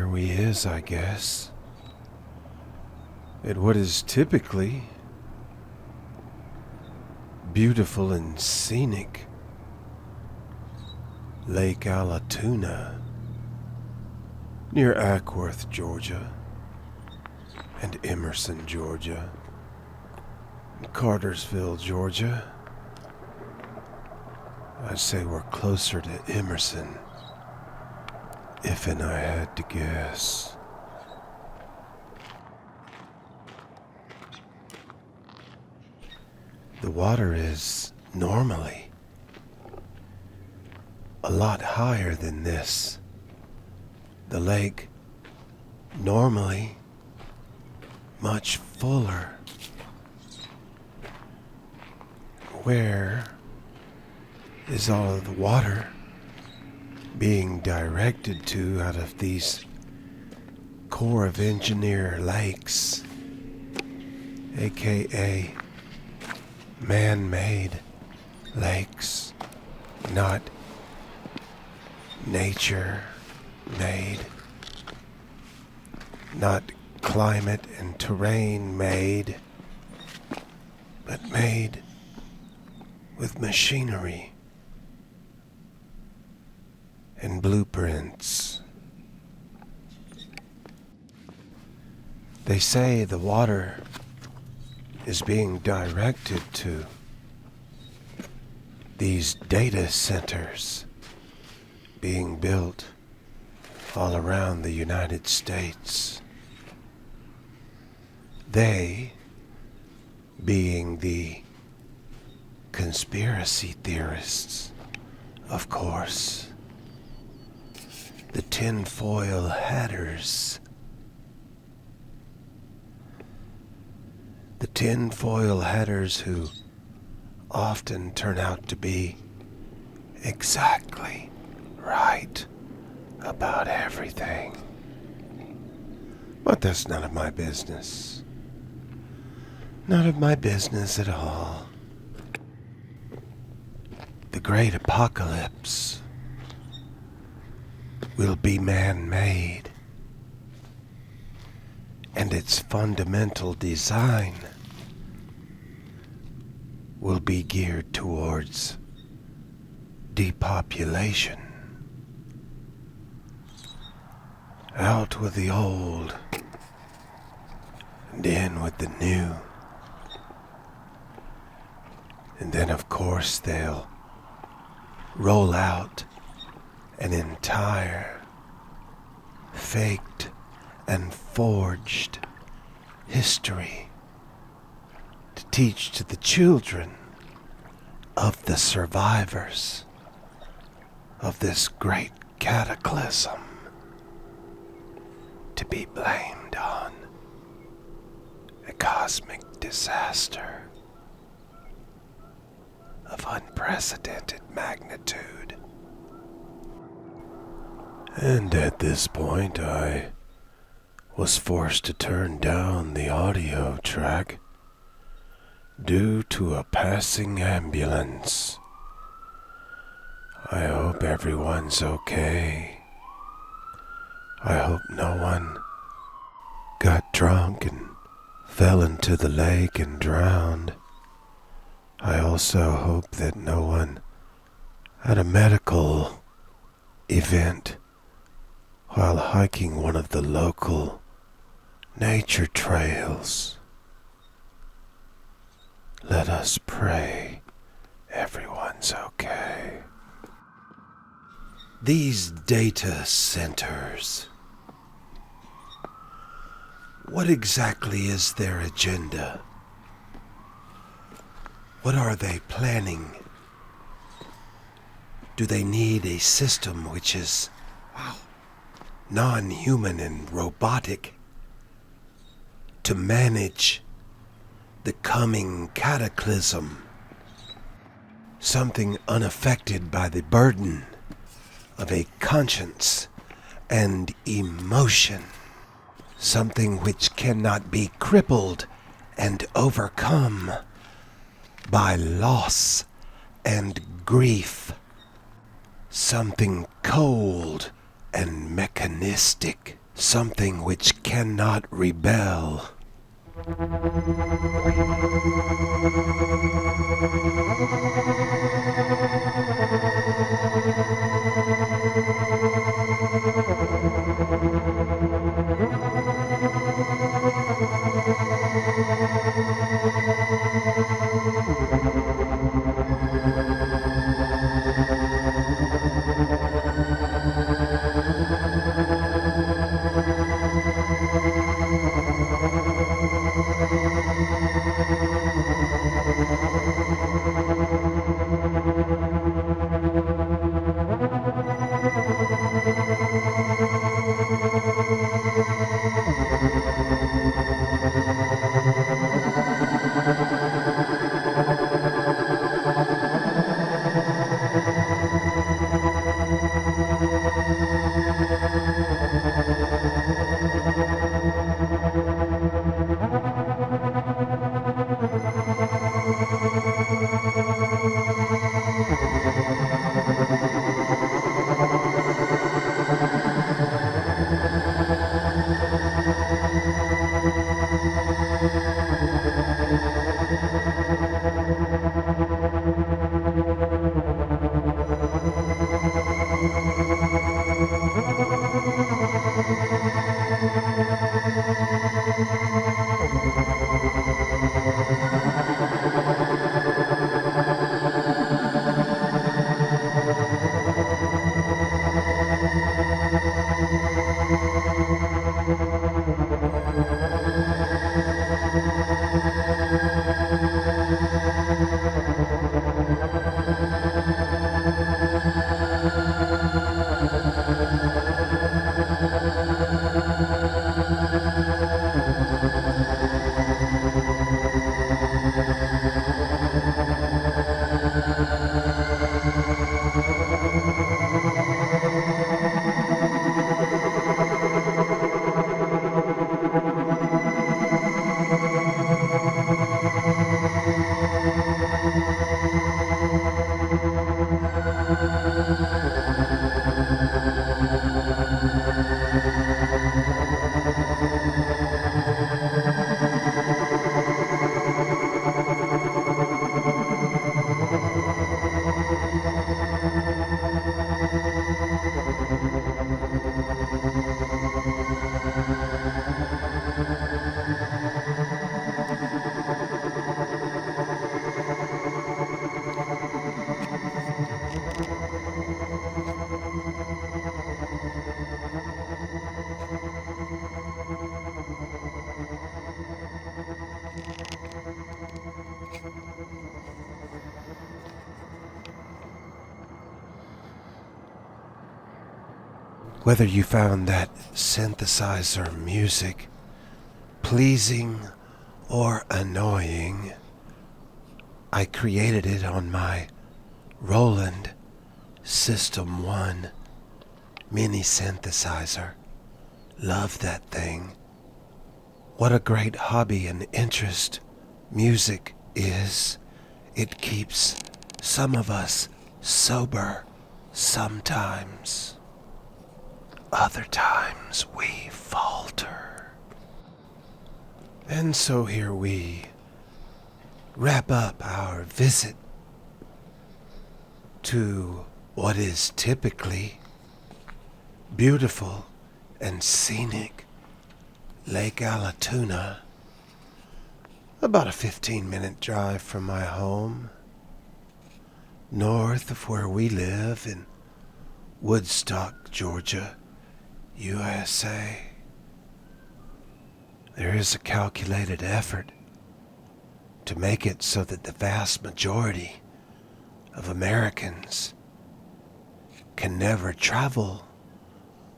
here we is, I guess. At what is typically beautiful and scenic Lake Allatoona near Ackworth, Georgia, and Emerson, Georgia, and Cartersville, Georgia. I'd say we're closer to Emerson, if and I had to guess. The water is normally a lot higher than this. The lake normally much fuller. Where is all of the water being directed to out of these Corps of Engineer lakes, aka man-made lakes, not nature-made, not climate and terrain-made, but made with machinery and blueprints. They say the water is being directed to these data centers being built all around the United States. They being the conspiracy theorists, of course. The tinfoil hatters. The tinfoil hatters who often turn out to be exactly right about everything. But that's none of my business. None of my business at all. The great apocalypse will be man-made, and its fundamental design will be geared towards depopulation. Out with the old, and in with the new. And then, of course, they'll roll out an entire faked and forged history to teach to the children of the survivors of this great cataclysm to be blamed on a cosmic disaster of unprecedented magnitude. And at this point, I was forced to turn down the audio track due to a passing ambulance. I hope everyone's okay. I hope no one got drunk and fell into the lake and drowned. I also hope that no one had a medical event while hiking one of the local nature trails. Let us pray everyone's okay. These data centers, what exactly is their agenda? What are they planning? Do they need a system which is non-human and robotic to manage the coming cataclysm? Something unaffected by the burden of a conscience and emotion. Something which cannot be crippled and overcome by loss and grief. Something cold and mechanistic something which cannot rebel. Whether you found that synthesizer music pleasing or annoying, I created it on my Roland System 1 mini synthesizer. Love that thing. What a great hobby and interest music is. It keeps some of us sober sometimes. Other times we falter. And so here we wrap up our visit to what is typically beautiful and scenic Lake Allatoona, about a 15-minute drive from my home, north of where we live in Woodstock, Georgia, USA. There is a calculated effort to make it so that the vast majority of Americans can never travel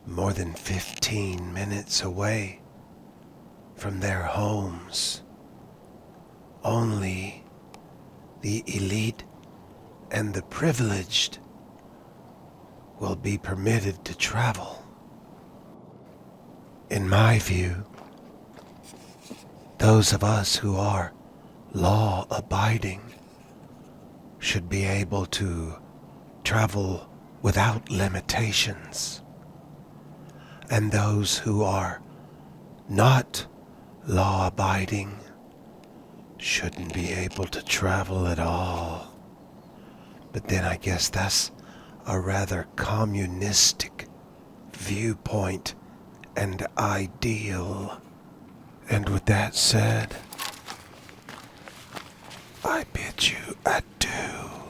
more than 15 minutes away from their homes. Only the elite and the privileged will be permitted to travel. In my view, those of us who are law-abiding should be able to travel without limitations. and those who are not law-abiding shouldn't be able to travel at all. But then I guess that's a rather communistic viewpoint and ideal. And with that said, I bid you adieu.